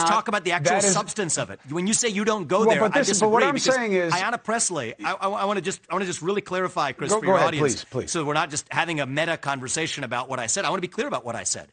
let's talk about the actual substance of it. When you say you don't go there, I disagree. But what I'm saying is, Ayanna Pressley, I want to just really clarify, Chris, for your audience, please. So we're not just having a meta conversation about what I said. I want to be clear about what I said.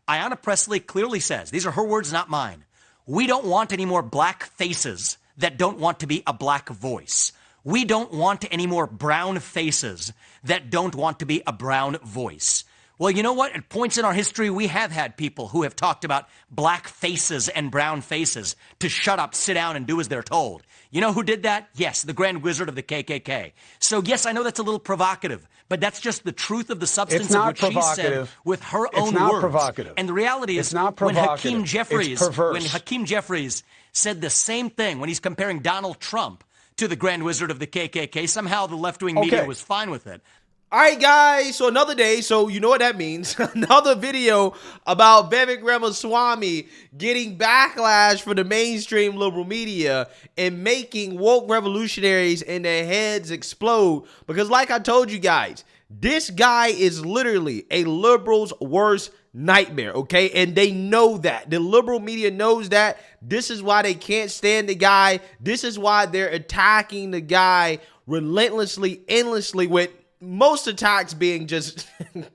Ayanna Pressley clearly says, these are her words, not mine, we don't want any more black faces that don't want to be a black voice. We don't want any more brown faces that don't want to be a brown voice. Well, you know what? At points in our history, we have had people who have talked about black faces and brown faces to shut up, sit down, and do as they're told. You know who did that? Yes, the Grand Wizard of the KKK. So, yes, I know that's a little provocative, but that's just the truth of the substance of what she said with her own words. It's not provocative. And the reality is, when Hakeem Jeffries said the same thing when he's comparing Donald Trump to the Grand Wizard of the KKK, somehow the left-wing media was fine with it. All right, guys, so another day, so you know what that means. Another video about Vivek Ramaswamy getting backlash from the mainstream liberal media and making woke revolutionaries and their heads explode. Because like I told you guys, this guy is literally a liberal's worst nightmare, okay? And they know that. The liberal media knows that. This is why they can't stand the guy. This is why they're attacking the guy relentlessly, endlessly, with most attacks being just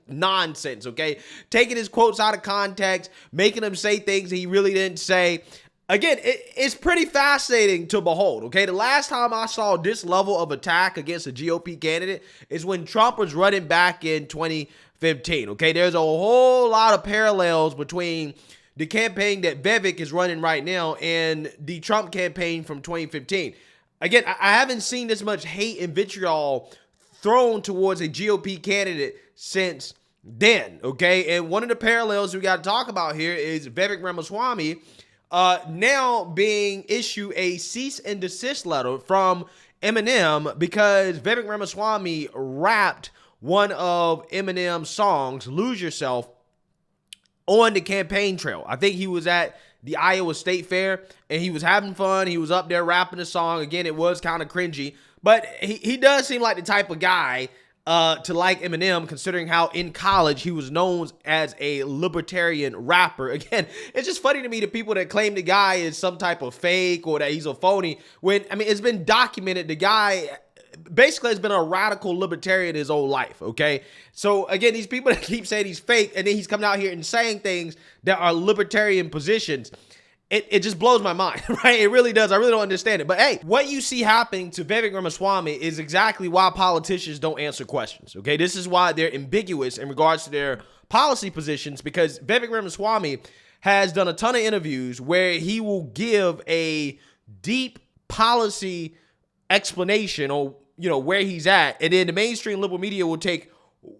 nonsense, okay? Taking his quotes out of context, making him say things he really didn't say. Again, it's pretty fascinating to behold, okay? The last time I saw this level of attack against a GOP candidate is when Trump was running back in 2015, okay? There's a whole lot of parallels between the campaign that Vivek is running right now and the Trump campaign from 2015. Again, I haven't seen this much hate and vitriol thrown towards a GOP candidate since then, okay? And one of the parallels we got to talk about here is Vivek Ramaswamy now being issued a cease and desist letter from Eminem because Vivek Ramaswamy rapped one of Eminem's songs, Lose Yourself, on the campaign trail. I think he was at the Iowa State Fair and he was having fun. He was up there rapping the song. Again, it was kind of cringy, but he does seem like the type of guy to like Eminem, considering how in college he was known as a libertarian rapper. Again, it's just funny to me the people that claim the guy is some type of fake or that he's a phony, when, I mean, it's been documented the guy basically has been a radical libertarian his whole life, okay? So again, these people that keep saying he's fake and then he's coming out here and saying things that are libertarian positions, it just blows my mind, right? It really does. I really don't understand it. But hey, what you see happening to Vivek Ramaswamy is exactly why politicians don't answer questions, okay? This is why they're ambiguous in regards to their policy positions, because Vivek Ramaswamy has done a ton of interviews where he will give a deep policy explanation or, you know, where he's at, and then the mainstream liberal media will take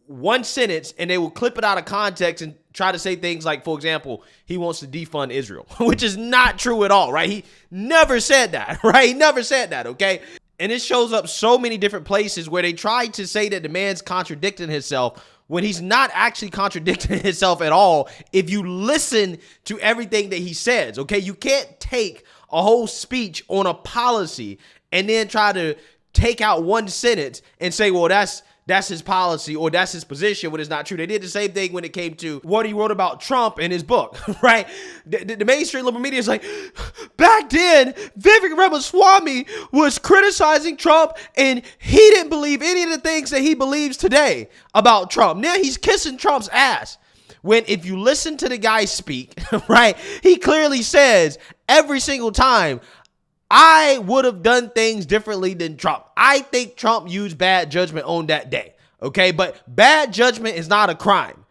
one sentence and they will clip it out of context and try to say things like, for example, he wants to defund Israel, which is not true at all, right? He never said that, right? He never said that, okay? And it shows up so many different places where they try to say that the man's contradicting himself when he's not actually contradicting himself at all. If you listen to everything that he says, okay? You can't take a whole speech on a policy and then try to take out one sentence and say, well, that's his policy or that's his position, when it's not true. They did the same thing when it came to what he wrote about Trump in his book, right? The mainstream liberal media is like, back then, Vivek Ramaswamy was criticizing Trump and he didn't believe any of the things that he believes today about Trump. Now he's kissing Trump's ass. When if you listen to the guy speak, right, he clearly says every single time, I would have done things differently than Trump. I think Trump used bad judgment on that day, okay? But bad judgment is not a crime.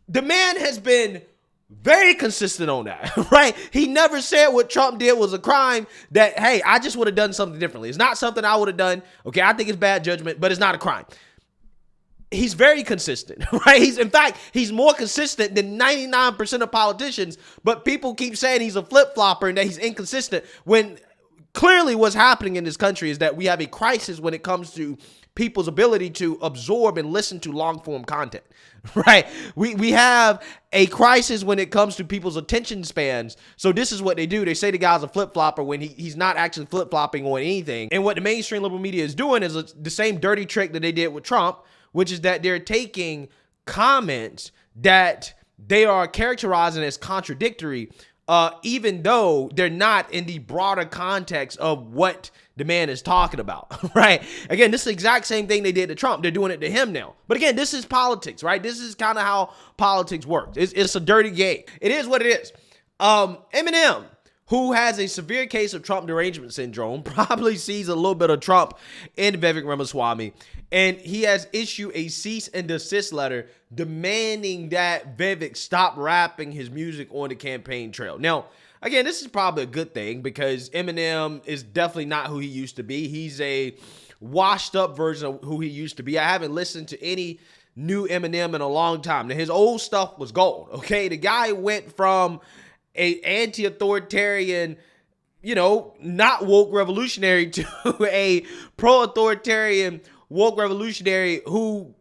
The man has been very consistent on that, right? He never said what Trump did was a crime, that, hey, I just would have done something differently. It's not something I would have done, okay? I think it's bad judgment, but it's not a crime. He's very consistent, right? In fact, he's more consistent than 99% of politicians, but people keep saying he's a flip-flopper and that he's inconsistent, when clearly what's happening in this country is that we have a crisis when it comes to people's ability to absorb and listen to long-form content, right? We have a crisis when it comes to people's attention spans. So this is what they do. They say the guy's a flip-flopper when he's not actually flip-flopping on anything. And what the mainstream liberal media is doing is the same dirty trick that they did with Trump, which is that they're taking comments that they are characterizing as contradictory even though they're not in the broader context of what the man is talking about, right? Again, this is the exact same thing they did to Trump. They're doing it to him now. But again, this is politics, right? This is kind of how politics works. It's a dirty game. It is what it is. Eminem, who has a severe case of Trump derangement syndrome, probably sees a little bit of Trump in Vivek Ramaswamy, and he has issued a cease and desist letter demanding that Vivek stop rapping his music on the campaign trail. Now, again, this is probably a good thing because Eminem is definitely not who he used to be. He's a washed up version of who he used to be. I haven't listened to any new Eminem in a long time. Now, his old stuff was gold, okay? The guy went from a anti-authoritarian, not woke revolutionary to a pro-authoritarian woke revolutionary who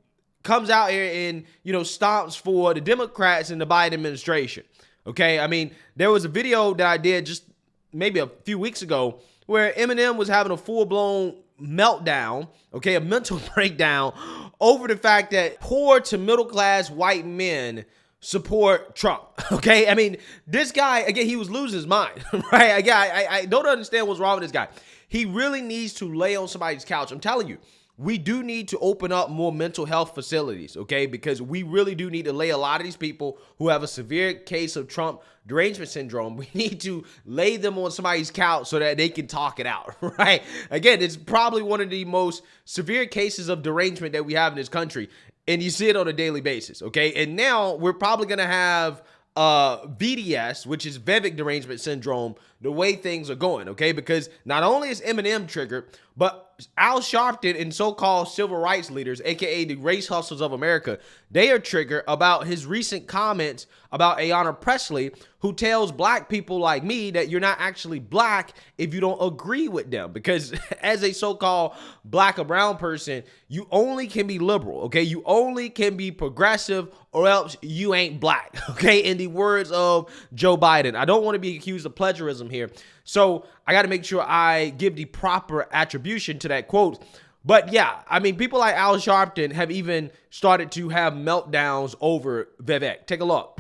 comes out here and, stomps for the Democrats and the Biden administration. Okay, I mean, there was a video that I did just maybe a few weeks ago where Eminem was having a full-blown meltdown, okay, a mental breakdown over the fact that poor to middle-class white men support Trump, okay? I mean, this guy, again, he was losing his mind, right? I don't understand what's wrong with this guy. He really needs to lay on somebody's couch. I'm telling you, we do need to open up more mental health facilities, okay? Because we really do need to lay a lot of these people who have a severe case of Trump derangement syndrome. We need to lay them on somebody's couch so that they can talk it out, right? Again, it's probably one of the most severe cases of derangement that we have in this country. And you see it on a daily basis, okay? And now we're probably going to have VDS, which is Vivek derangement syndrome, the way things are going, okay? Because not only is Eminem triggered, but Al Sharpton and so-called civil rights leaders, aka the race hustlers of America, they are triggered about his recent comments about Ayanna Pressley, who tells black people like me that you're not actually black if you don't agree with them. Because as a so-called black or brown person, you only can be liberal, okay? You only can be progressive or else you ain't black, okay? In the words of Joe Biden. I don't want to be accused of plagiarism here. So I got to make sure I give the proper attribution to that quote. But yeah, I mean, people like Al Sharpton have even started to have meltdowns over Vivek. Take a look.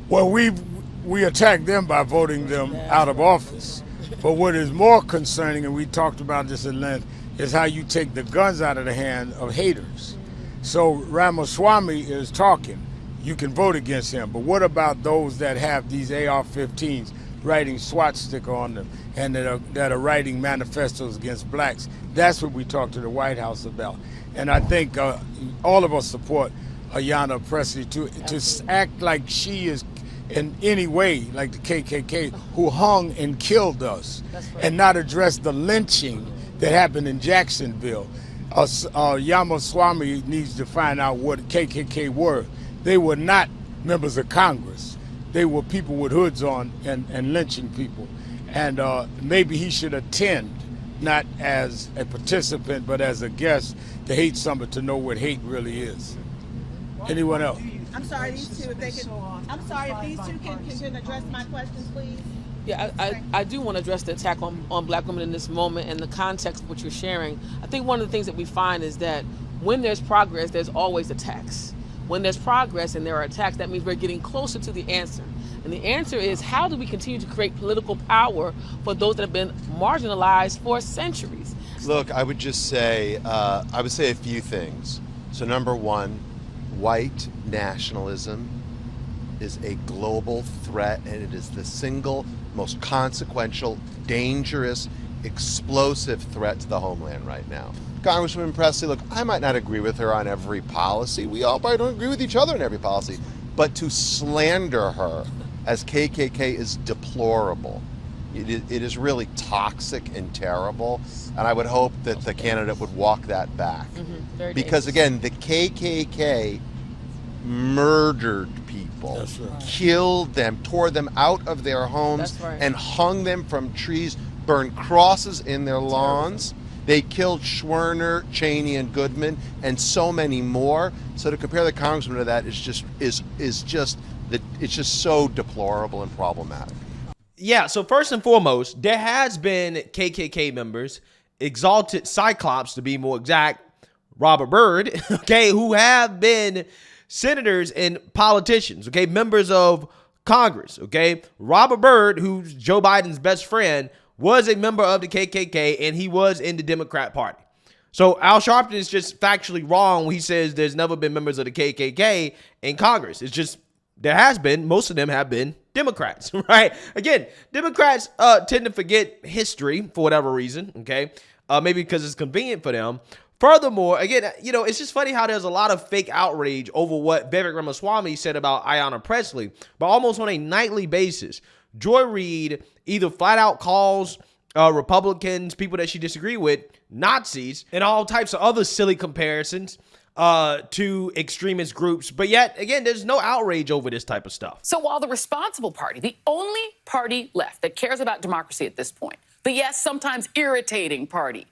Well, we attacked them by voting them out of office. But what is more concerning, and we talked about this at length, is how you take the guns out of the hand of haters. So Ramaswamy is talking. You can vote against him. But what about those that have these AR-15s writing swastika on them and that are writing manifestos against blacks? That's what we talked to the White House about. And I think all of us support Ayanna Pressley to act like she is in any way like the KKK who hung and killed us, and not address the lynching that happened in Jacksonville. Ramaswamy needs to find out what KKK were. They were not members of Congress. They were people with hoods on and lynching people. And maybe he should attend, not as a participant, but as a guest to hate somebody, to know what hate really is. Anyone else? I'm sorry, these two, if they can, I'm sorry, if these two can address my questions, please. Yeah, I do want to address the attack on black women in this moment and the context of what you're sharing. I think one of the things that we find is that when there's progress, there's always attacks. When there's progress and there are attacks, that means we're getting closer to the answer. And the answer is, how do we continue to create political power for those that have been marginalized for centuries? Look, I would just say, a few things. So number one, white nationalism is a global threat, and it is the single most consequential, dangerous, explosive threat to the homeland right now. Congresswoman Pressley, look, I might not agree with her on every policy. We all probably don't agree with each other on every policy. But to slander her as KKK is deplorable. It is really toxic and terrible. And I would hope that the candidate would walk that back. Because again, the KKK murdered people, killed them, tore them out of their homes, and hung them from trees, burned crosses in their lawns. They killed Schwerner, Cheney, and Goodman, and so many more. So to compare the congressman to that is just so deplorable and problematic. Yeah, so first and foremost, there has been KKK members, Exalted Cyclops to be more exact, Robert Byrd, okay, who have been senators and politicians, okay, members of Congress, okay? Robert Byrd, who's Joe Biden's best friend, was a member of the KKK, and he was in the Democrat Party. So Al Sharpton is just factually wrong when he says there's never been members of the KKK in Congress. It's just, there has been. Most of them have been Democrats, right? Again, Democrats tend to forget history for whatever reason, okay? Maybe because it's convenient for them. Furthermore, again, you know, it's just funny how there's a lot of fake outrage over what Vivek Ramaswamy said about Ayanna Pressley, but almost on a nightly basis, Joy Reid either flat out calls Republicans, people that she disagree with, Nazis, and all types of other silly comparisons to extremist groups. But yet, again, there's no outrage over this type of stuff. So while the responsible party, the only party left that cares about democracy at this point, the yes, sometimes irritating party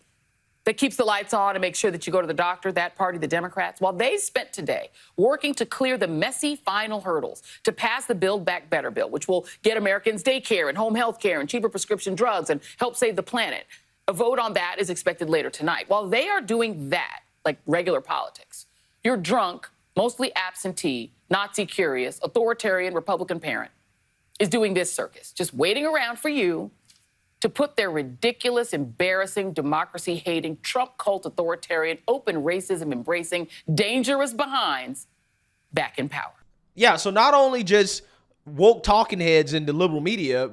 that keeps the lights on and makes sure that you go to the doctor, that party, the Democrats, while they spent today working to clear the messy final hurdles to pass the Build Back Better bill, which will get Americans daycare and home health care and cheaper prescription drugs and help save the planet. A vote on that is expected later tonight. While they are doing that, like regular politics, your drunk, mostly absentee, Nazi-curious, authoritarian Republican parent is doing this circus, just waiting around for you to put their ridiculous, embarrassing, democracy-hating, Trump cult authoritarian, open racism-embracing, dangerous behinds back in power. Yeah, so not only just woke talking heads in the liberal media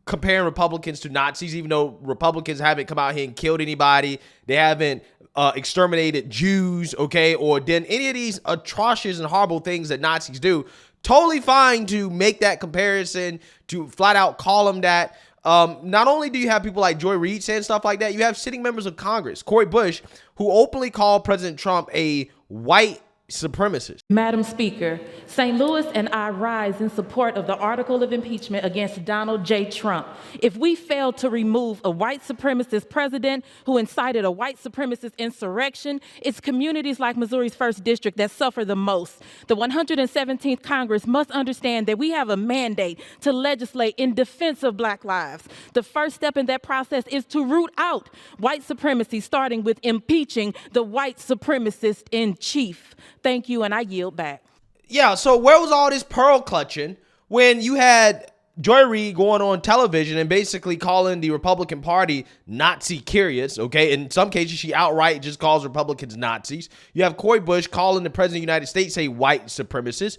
comparing Republicans to Nazis, even though Republicans haven't come out here and killed anybody, they haven't exterminated Jews, okay, or done any of these atrocious and horrible things that Nazis do. Totally fine to make that comparison, to flat out call them that. Not only do you have people like Joy Reid saying stuff like that, you have sitting members of Congress, Cori Bush, who openly called President Trump a white supremacist. Madam Speaker, St. Louis and I rise in support of the article of impeachment against Donald J. Trump. If we fail to remove a white supremacist president who incited a white supremacist insurrection, it's communities like Missouri's 1st District that suffer the most. The 117th Congress must understand that we have a mandate to legislate in defense of Black lives. The first step in that process is to root out white supremacy, starting with impeaching the white supremacist in chief. Thank you, and I yield back. Yeah, so where was all this pearl clutching when you had Joy Reid going on television and basically calling the Republican Party Nazi curious, okay? In some cases, she outright just calls Republicans Nazis. You have Cori Bush calling the President of the United States a white supremacist.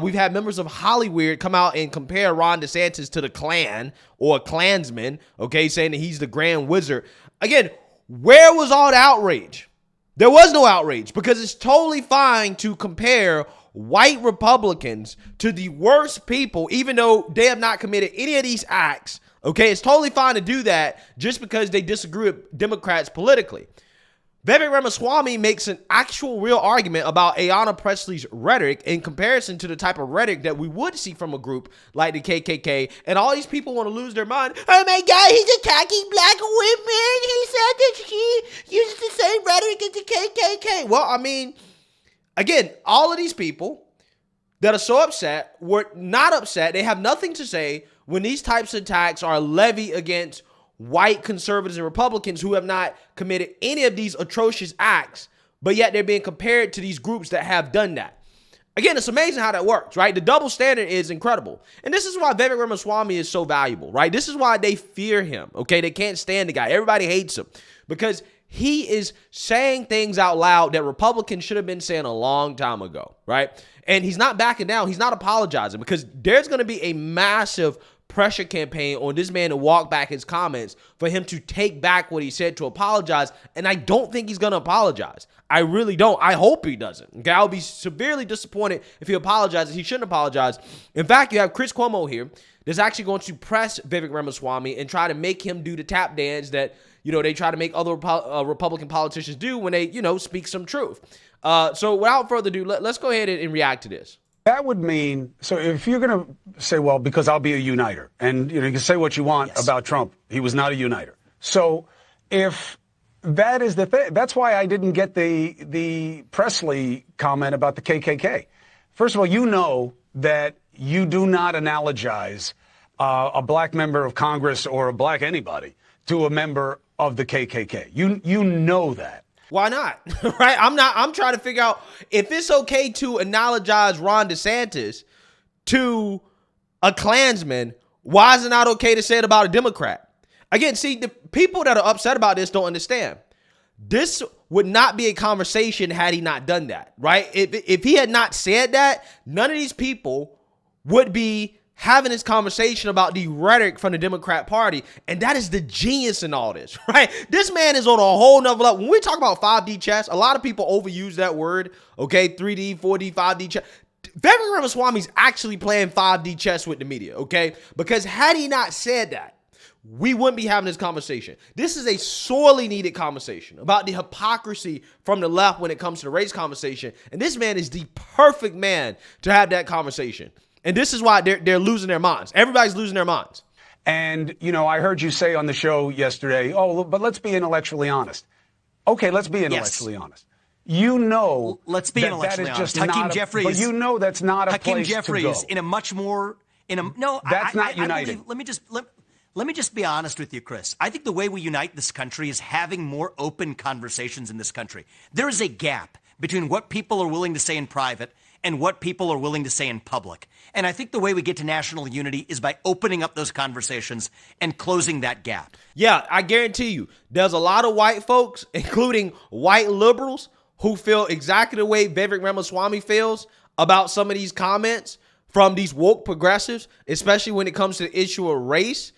We've had members of Hollywood come out and compare Ron DeSantis to the Klan or Klansman, okay, saying that he's the Grand Wizard. Again, where was all the outrage? There was no outrage because it's totally fine to compare white Republicans to the worst people, even though they have not committed any of these acts. Okay, it's totally fine to do that just because they disagree with Democrats politically. Vivek Ramaswamy makes an actual real argument about Ayanna Pressley's rhetoric in comparison to the type of rhetoric that we would see from a group like the KKK. And all these people want to lose their mind. Oh my God, he's attacking black women. He said that she uses the same rhetoric as the KKK. Well, I mean, again, all of these people that are so upset were not upset. They have nothing to say when these types of attacks are levied against white conservatives and Republicans who have not committed any of these atrocious acts, but yet they're being compared to these groups that have done that. Again, it's amazing how that works, right? The double standard is incredible. And this is why Vivek Ramaswamy is so valuable, right? This is why they fear him, okay? They can't stand the guy. Everybody hates him because he is saying things out loud that Republicans should have been saying a long time ago, right? And he's not backing down. He's not apologizing because there's going to be a massive pressure campaign on this man to walk back his comments, for him to take back what he said, to apologize. And I don't think he's going to apologize. I really don't. I hope he doesn't. Okay, I'll be severely disappointed if he apologizes. He shouldn't apologize. In fact, you have Chris Cuomo here that's actually going to press Vivek Ramaswamy and try to make him do the tap dance that, you know, they try to make other Republican politicians do when they, you know, speak some truth. So without further ado, let's go ahead and react to this. That would mean, so if you're going to say, well, because I'll be a uniter, and you know, you can say what you want about Trump, he was not a uniter. So if that is the thing, that's why I didn't get the Presley comment about the KKK. First of all, you know that you do not analogize a black member of Congress or a black anybody to a member of the KKK. You know that. Why not? Right? I'm trying to figure out if it's okay to analogize Ron DeSantis to a Klansman, why is it not okay to say it about a Democrat? Again, see, the people that are upset about this don't understand. This would not be a conversation had he not done that, right? If he had not said that, none of these people would be having this conversation about the rhetoric from the Democrat Party. And that is the genius in all this, right? This man is on a whole nother level. When we talk about 5D chess, a lot of people overuse that word, okay? 3D, 4D, 5D chess. Vivek Ramaswamy is actually playing 5D chess with the media, okay? Because had he not said that, we wouldn't be having this conversation. This is a sorely needed conversation about the hypocrisy from the left when it comes to the race conversation. And this man is the perfect man to have that conversation. And this is why they're losing their minds. Everybody's losing their minds. And, you know, I heard you say on the show yesterday, oh, but let's be intellectually honest. Okay, let's be intellectually honest. You know, let's be intellectually honest. Hakeem Jeffries, but you know that's not a Hakeem place Jeffries to go. in a much more no. That's not uniting. Let me just be honest with you, Chris. I think the way we unite this country is having more open conversations in this country. There is a gap between what people are willing to say in private and what people are willing to say in public. And I think the way we get to national unity is by opening up those conversations and closing that gap. Yeah, I guarantee you, there's a lot of white folks, including white liberals, who feel exactly the way Vivek Ramaswamy feels about some of these comments from these woke progressives, especially when it comes to the issue of race.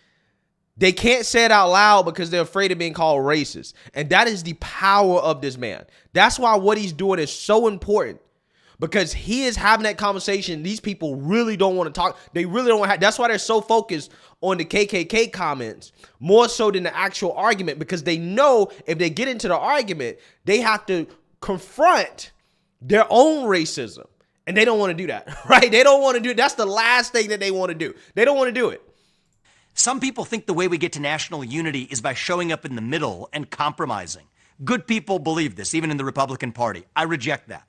They can't say it out loud because they're afraid of being called racist. And that is the power of this man. That's why what he's doing is so important, because he is having that conversation. These people really don't want to talk. They really don't want to have. That's why they're so focused on the KKK comments more so than the actual argument, because they know if they get into the argument, they have to confront their own racism. And they don't want to do that, right? They don't want to do it. That's the last thing that they want to do. They don't want to do it. Some people think the way we get to national unity is by showing up in the middle and compromising. Good people believe this, even in the Republican Party. I reject that.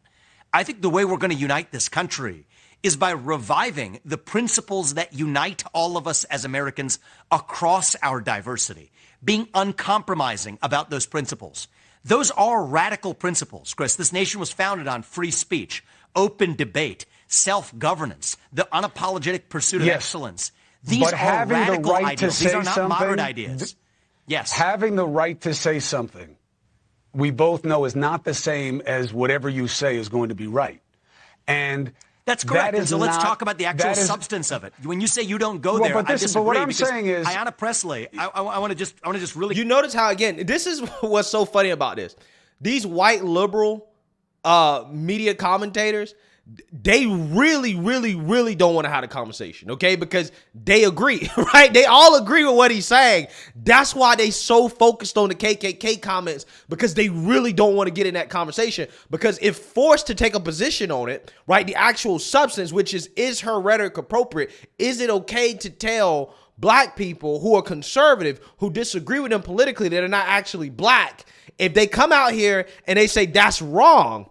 I think the way we're going to unite this country is by reviving the principles that unite all of us as Americans across our diversity, being uncompromising about those principles. Those are radical principles, Chris. This nation was founded on free speech, open debate, self-governance, the unapologetic pursuit of excellence. These are radical ideas. These are not moderate ideas. Yes. Having the right to say something, we both know, is not the same as whatever you say is going to be right. And that's correct. And so let's talk about the actual substance of it. When you say you don't go there, I disagree. But what I'm saying is, Ayanna Pressley, I want to just really. You notice how, again, this is what's so funny about this. These white liberal media commentators, they really, really, really don't want to have a conversation, okay? Because they agree, right? They all agree with what he's saying. That's why they so focused on the KKK comments, because they really don't want to get in that conversation. Because if forced to take a position on it, right, the actual substance, which is her rhetoric appropriate? Is it okay to tell black people who are conservative, who disagree with them politically, that are not actually black, if they come out here and they say that's wrong,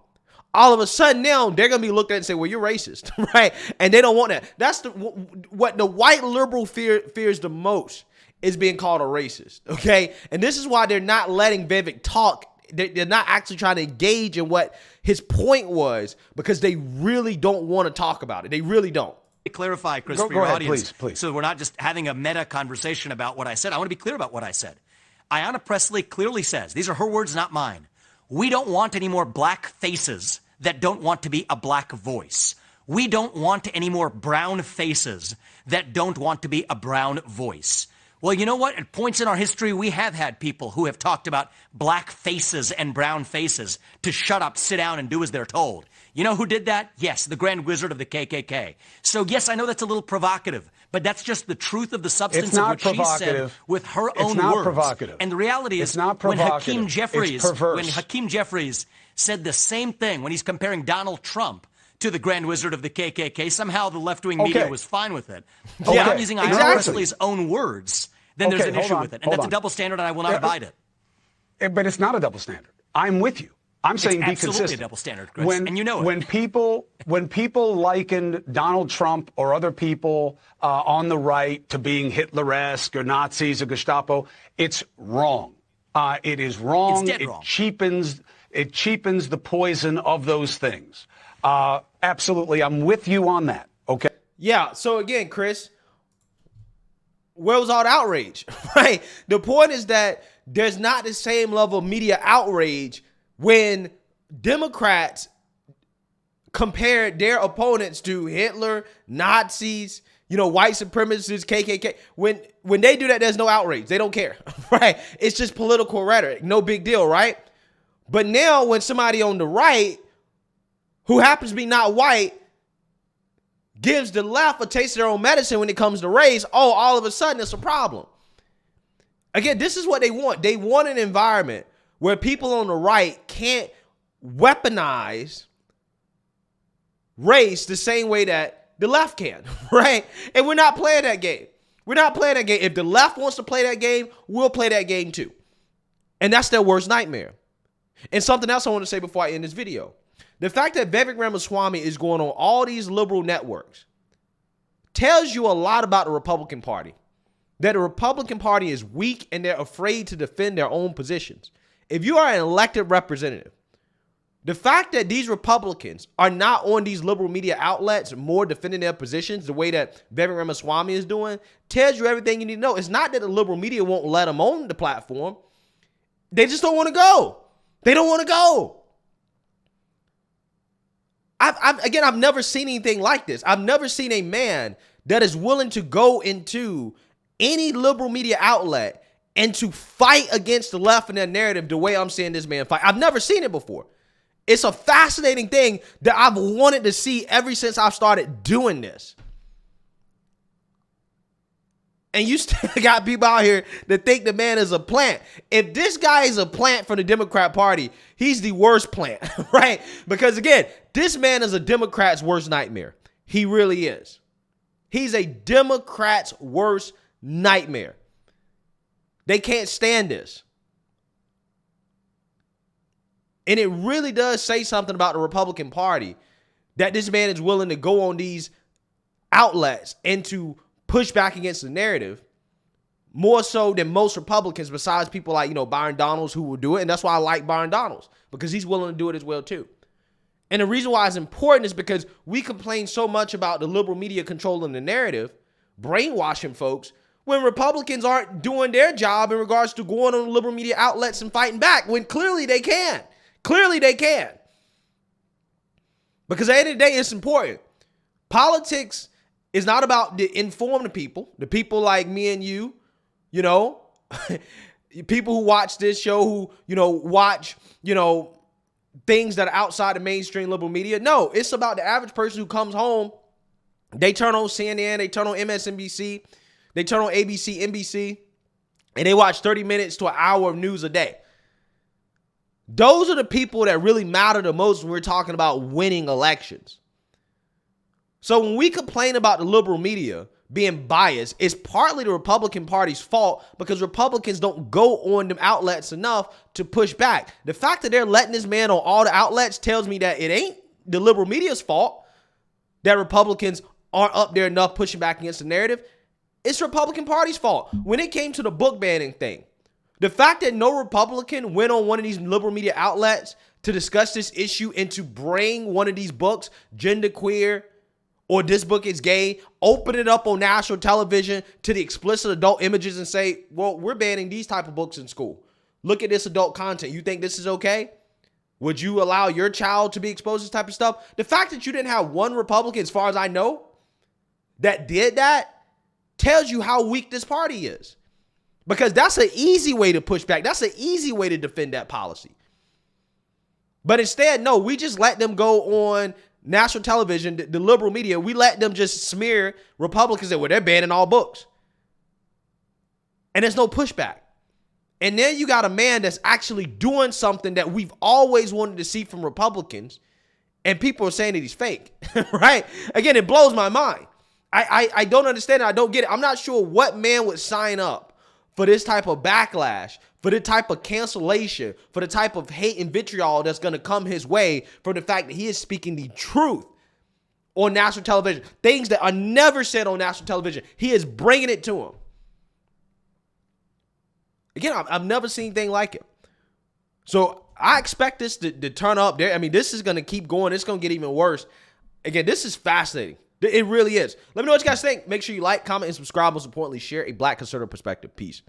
all of a sudden now they're going to be looked at and say, well, you're racist, right? And they don't want that. That's what the white liberal fears the most, is being called a racist, okay? And this is why they're not letting Vivek talk. They're not actually trying to engage in what his point was, because they really don't want to talk about it. They really don't. Clarify, Chris, for your audience, please. So we're not just having a meta conversation about what I said. I want to be clear about what I said. Ayanna Pressley clearly says, these are her words, not mine, we don't want any more black faces that don't want to be a black voice. We don't want any more brown faces that don't want to be a brown voice. Well, you know what? At points in our history, we have had people who have talked about black faces and brown faces to shut up, sit down, and do as they're told. You know who did that? Yes, the Grand Wizard of the KKK. So, yes, I know that's a little provocative, but that's just the truth of the substance of what she said with her own words. It's not provocative. And the reality is, when Hakeem Jeffries said the same thing when he's comparing Donald Trump to the Grand Wizard of the KKK, somehow the left-wing media was fine with it. But when I'm using Ayanna Pressley's own words, then there's an issue with it. And that's a double standard, and I will not abide it. But it's not a double standard. I'm with you. I'm saying be consistent. It's absolutely a double standard, Chris, and you know it. When people liken Donald Trump or other people on the right to being Hitler-esque or Nazis or Gestapo, it's wrong. It is wrong. It's dead wrong. It cheapens the poison of those things. Absolutely, I'm with you on that. Okay. Yeah. So again, Chris, where was all the outrage, right? The point is that there's not the same level of media outrage when Democrats compared their opponents to Hitler, Nazis, white supremacists, KKK. When they do that, there's no outrage. They don't care, right? It's just political rhetoric. No big deal, right? But now when somebody on the right who happens to be not white gives the left a taste of their own medicine when it comes to race, all of a sudden it's a problem. Again, this is what they want. They want an environment where people on the right can't weaponize race the same way that the left can, right? And we're not playing that game. We're not playing that game. If the left wants to play that game, we'll play that game too. And that's their worst nightmare. And something else I want to say before I end this video. The fact that Vivek Ramaswamy is going on all these liberal networks tells you a lot about the Republican Party. That the Republican Party is weak and they're afraid to defend their own positions. If you are an elected representative, the fact that these Republicans are not on these liberal media outlets more defending their positions the way that Vivek Ramaswamy is doing tells you everything you need to know. It's not that the liberal media won't let them on the platform. They just don't want to go. They don't want to go. I've never seen anything like this. I've never seen a man that is willing to go into any liberal media outlet and to fight against the left and their narrative the way I'm seeing this man fight. I've never seen it before. It's a fascinating thing that I've wanted to see ever since I've started doing this. And you still got people out here that think the man is a plant. If this guy is a plant for the Democrat Party, he's the worst plant, right? Because again, this man is a Democrat's worst nightmare. He really is. He's a Democrat's worst nightmare. They can't stand this. And it really does say something about the Republican Party that this man is willing to go on these outlets and to push back against the narrative more so than most Republicans, besides people like, Byron Donalds, who will do it. And that's why I like Byron Donalds, because he's willing to do it as well too. And the reason why it's important is because we complain so much about the liberal media controlling the narrative, brainwashing folks, when Republicans aren't doing their job in regards to going on the liberal media outlets and fighting back, when clearly they can. Clearly they can. Because at the end of the day, it's important. Politics is not about the informed people, the people like me and you, people who watch this show, who, watch, things that are outside the mainstream liberal media. No, it's about the average person who comes home. They turn on CNN, they turn on MSNBC, they turn on ABC, NBC, and they watch 30 minutes to an hour of news a day. Those are the people that really matter the most when we're talking about winning elections. So when we complain about the liberal media being biased, it's partly the Republican Party's fault because Republicans don't go on them outlets enough to push back. The fact that they're letting this man on all the outlets tells me that it ain't the liberal media's fault that Republicans aren't up there enough pushing back against the narrative. It's the Republican Party's fault. When it came to the book banning thing, the fact that no Republican went on one of these liberal media outlets to discuss this issue and to bring one of these books, genderqueer, or this book is gay, open it up on national television to the explicit adult images and say, well, we're banning these type of books in school. Look at this adult content. You think this is okay? Would you allow your child to be exposed to this type of stuff? The fact that you didn't have one Republican, as far as I know, that did that tells you how weak this party is. Because that's an easy way to push back. That's an easy way to defend that policy. But instead, no, we just let them go on national television, the liberal media. We let them just smear Republicans that, well, they're banning all books. And there's no pushback. And then you got a man that's actually doing something that we've always wanted to see from Republicans, and people are saying that he's fake, right? Again, it blows my mind. I don't understand it. I don't get it. I'm not sure what man would sign up for this type of backlash, for the type of cancellation, for the type of hate and vitriol that's going to come his way from the fact that he is speaking the truth on national television. Things that are never said on national television. He is bringing it to him. Again, I've never seen anything like it. So I expect this to turn up there. I mean, this is going to keep going. It's going to get even worse. Again, this is fascinating. It really is. Let me know what you guys think. Make sure you like, comment, and subscribe. Most importantly, share a Black conservative perspective. Peace.